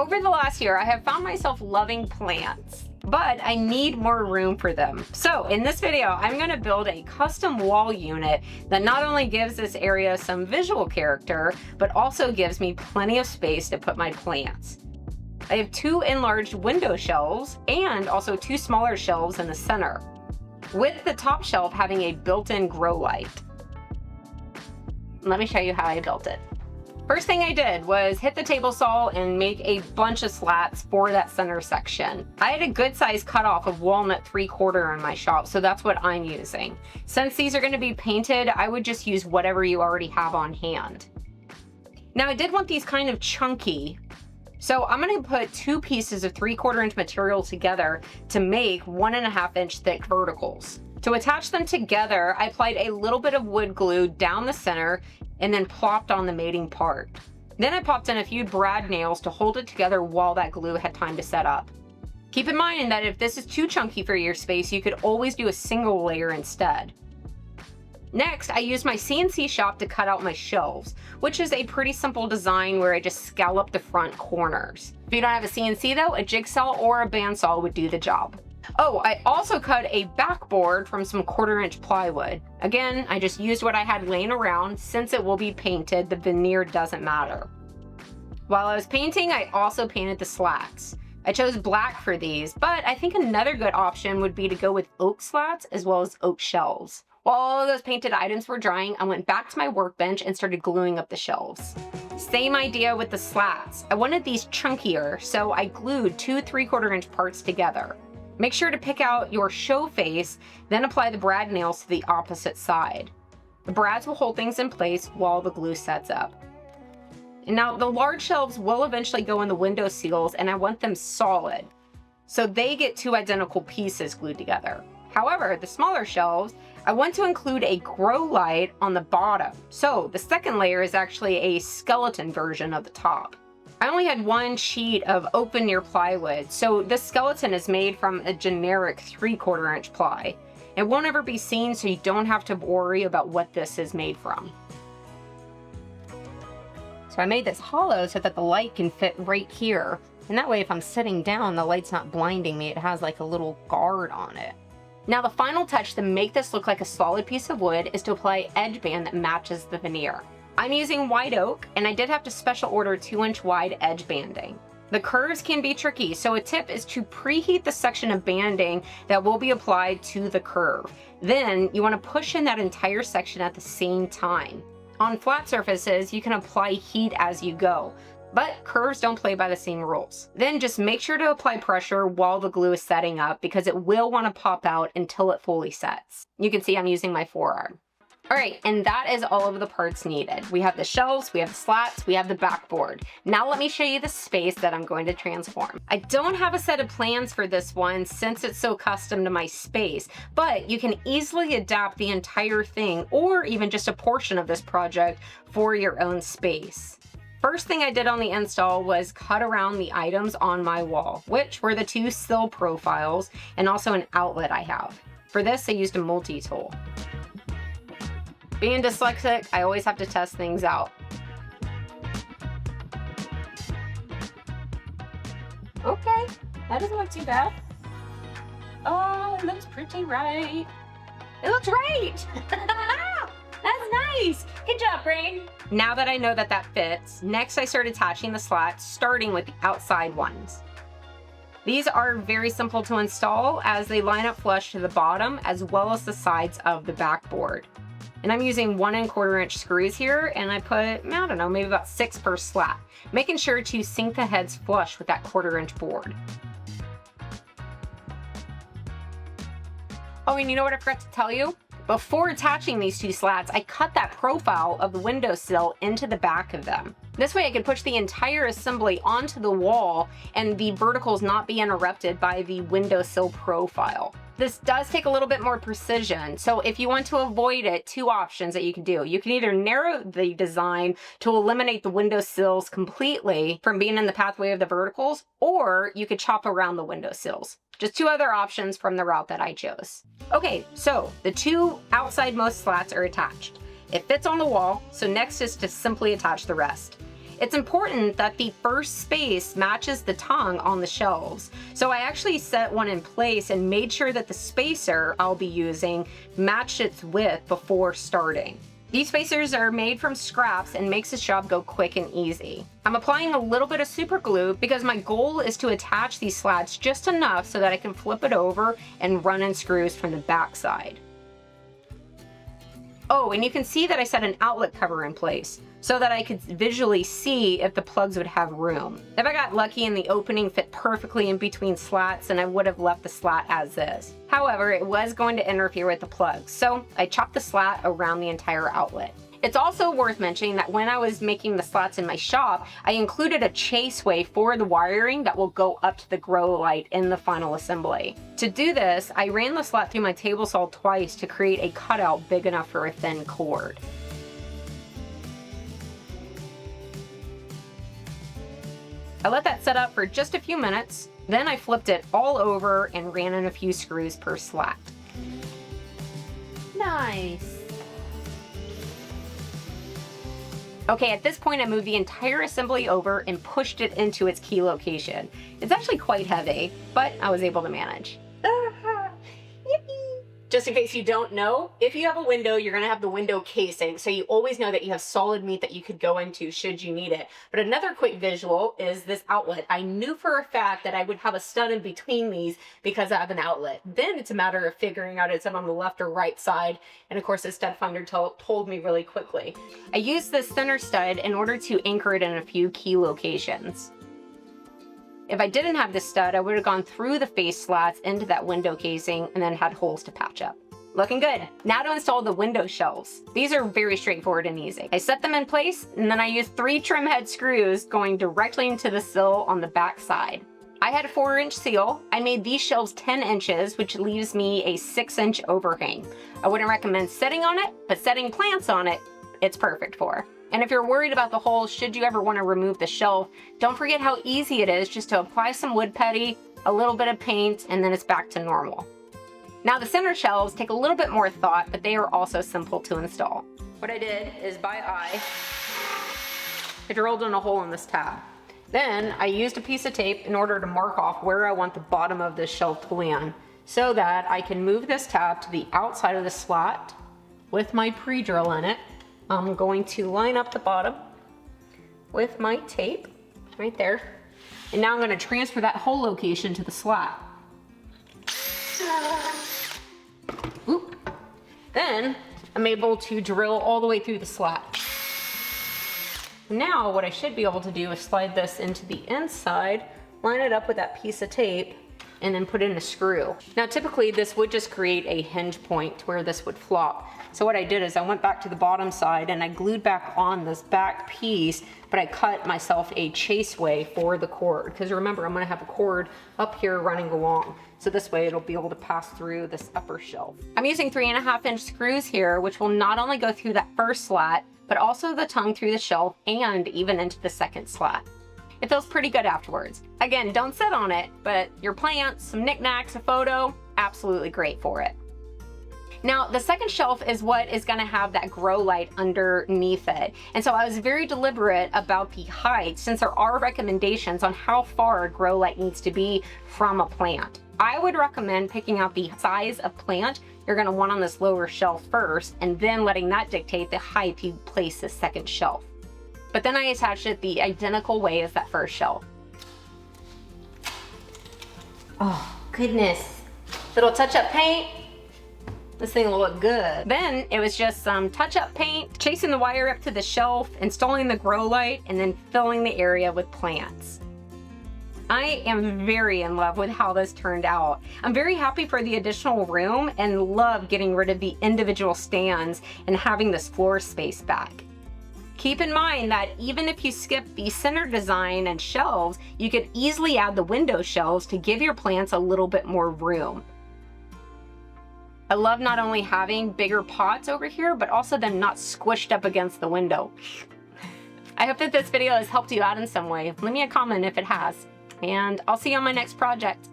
Over the last year, I have found myself loving plants, but I need more room for them. So in this video, I'm gonna build a custom wall unit that not only gives this area some visual character, but also gives me plenty of space to put my plants. I have 2 enlarged window shelves and also 2 smaller shelves in the center, with the top shelf having a built-in grow light. Let me show you how I built it. First thing I did was hit the table saw and make a bunch of slats for that center section. I had a good size cutoff of walnut 3/4 in my shop, so that's what I'm using. Since these are going to be painted, I would just use whatever you already have on hand. Now I did want these kind of chunky, so I'm going to put 2 pieces of 3/4 inch material together to make 1.5 inch thick verticals. To attach them together, I applied a little bit of wood glue down the center and then plopped on the mating part. Then I popped in a few brad nails to hold it together while that glue had time to set up. Keep in mind that if this is too chunky for your space, you could always do a single layer instead. Next, I used my CNC shop to cut out my shelves, which is a pretty simple design where I just scallop the front corners. If you don't have a CNC though, a jigsaw or a bandsaw would do the job. Oh, I also cut a backboard from some 1/4 inch plywood. Again, I just used what I had laying around. Since it will be painted, the veneer doesn't matter. While I was painting, I also painted the slats. I chose black for these, but I think another good option would be to go with oak slats as well as oak shelves. While all of those painted items were drying, I went back to my workbench and started gluing up the shelves. Same idea with the slats. I wanted these chunkier, so I glued 2 3/4 inch parts together. Make sure to pick out your show face, then apply the brad nails to the opposite side. The brads will hold things in place while the glue sets up. And now the large shelves will eventually go in the window sills, and I want them solid, so they get 2 identical pieces glued together. However, the smaller shelves, I want to include a grow light on the bottom, so the second layer is actually a skeleton version of the top. I only had 1 sheet of oak veneer plywood, so this skeleton is made from a generic 3/4 inch ply. It won't ever be seen, so you don't have to worry about what this is made from. So I made this hollow so that the light can fit right here, and that way if I'm sitting down, the light's not blinding me. It has like a little guard on it. Now the final touch to make this look like a solid piece of wood is to apply edge band that matches the veneer. I'm using white oak, and I did have to special order 2 inch wide edge banding. The curves can be tricky, so a tip is to preheat the section of banding that will be applied to the curve. Then you want to push in that entire section at the same time. On flat surfaces, you can apply heat as you go, but curves don't play by the same rules. Then just make sure to apply pressure while the glue is setting up, because it will want to pop out until it fully sets. You can see I'm using my forearm. All right, and that is all of the parts needed. We have the shelves, we have the slats, we have the backboard. Now let me show you the space that I'm going to transform. I don't have a set of plans for this one since it's so custom to my space, but you can easily adapt the entire thing or even just a portion of this project for your own space. First thing I did on the install was cut around the items on my wall, which were the 2 sill profiles and also an outlet I have. For this, I used a multi-tool. Being dyslexic, I always have to test things out. Okay, that doesn't look too bad. Oh, it looks pretty right. It looks right! That's nice! Good job, Brain! Now that I know that that fits, next I start attaching the slats, starting with the outside ones. These are very simple to install as they line up flush to the bottom as well as the sides of the backboard. And I'm using 1 1/4 inch screws here, and I put, I don't know, maybe about 6 per slat, making sure to sink the heads flush with that 1/4 inch board. Oh, and you know what I forgot to tell you? Before attaching these 2 slats, I cut that profile of the windowsill into the back of them. This way I could push the entire assembly onto the wall and the verticals not be interrupted by the windowsill profile. This does take a little bit more precision, so if you want to avoid it, 2 options that you can do. You can either narrow the design to eliminate the windowsills completely from being in the pathway of the verticals, or you could chop around the windowsills. Just 2 other options from the route that I chose. Okay, so the 2 outside most slats are attached. It fits on the wall, so next is to simply attach the rest. It's important that the first space matches the tongue on the shelves. So I actually set one in place and made sure that the spacer I'll be using matched its width before starting. These spacers are made from scraps and makes this job go quick and easy. I'm applying a little bit of super glue because my goal is to attach these slats just enough so that I can flip it over and run in screws from the back side. Oh, and you can see that I set an outlet cover in place so that I could visually see if the plugs would have room. If I got lucky and the opening fit perfectly in between slats, then I would have left the slat as is. However, it was going to interfere with the plugs, so I chopped the slat around the entire outlet. It's also worth mentioning that when I was making the slats in my shop, I included a chaseway for the wiring that will go up to the grow light in the final assembly. To do this, I ran the slat through my table saw twice to create a cutout big enough for a thin cord. I let that set up for just a few minutes, then I flipped it all over and ran in a few screws per slat. Nice. Okay, at this point I moved the entire assembly over and pushed it into its key location. It's actually quite heavy, but I was able to manage. Just in case you don't know, if you have a window, you're gonna have the window casing, so you always know that you have solid meat that you could go into should you need it. But another quick visual is this outlet. I knew for a fact that I would have a stud in between these because I have an outlet. Then it's a matter of figuring out it's on the left or right side, and of course the stud finder told me really quickly. I used this center stud in order to anchor it in a few key locations. If I didn't have this stud, I would have gone through the face slats into that window casing and then had holes to patch up. Looking good. Now to install the window shelves. These are very straightforward and easy. I set them in place and then I used 3 trim head screws going directly into the sill on the back side. I had a 4-inch seal. I made these shelves 10 inches, which leaves me a 6-inch overhang. I wouldn't recommend sitting on it, but setting plants on it, it's perfect for. And if you're worried about the holes, should you ever want to remove the shelf, don't forget how easy it is just to apply some wood putty, a little bit of paint, and then it's back to normal. Now the center shelves take a little bit more thought, but they are also simple to install. What I did is by eye, I drilled in a hole in this tab. Then I used a piece of tape in order to mark off where I want the bottom of this shelf to land so that I can move this tab to the outside of the slot with my pre-drill in it. I'm going to line up the bottom with my tape right there. And now I'm going to transfer that hole location to the slat. Oop. Then I'm able to drill all the way through the slat. Now what I should be able to do is slide this into the inside, line it up with that piece of tape, and then put in a screw. Now typically this would just create a hinge point where this would flop. So what I did is I went back to the bottom side and I glued back on this back piece, but I cut myself a chaseway for the cord. Because remember, I'm gonna have a cord up here running along. So this way it'll be able to pass through this upper shelf. I'm using 3.5-inch screws here, which will not only go through that first slat, but also the tongue through the shelf and even into the second slat. It feels pretty good afterwards. Again, don't sit on it, but your plants, some knickknacks, a photo, absolutely great for it. Now, the second shelf is what is gonna have that grow light underneath it. And so I was very deliberate about the height since there are recommendations on how far a grow light needs to be from a plant. I would recommend picking out the size of plant you're gonna want on this lower shelf first, and then letting that dictate the height you place the second shelf. But then I attached it the identical way as that first shelf. Oh, goodness. Little touch-up paint. This thing will look good. Then it was just some touch-up paint, chasing the wire up to the shelf, installing the grow light, and then filling the area with plants. I am very in love with how this turned out. I'm very happy for the additional room and love getting rid of the individual stands and having this floor space back. Keep in mind that even if you skip the center design and shelves, you could easily add the window shelves to give your plants a little bit more room. I love not only having bigger pots over here, but also them not squished up against the window. I hope that this video has helped you out in some way. Leave me a comment if it has, and I'll see you on my next project.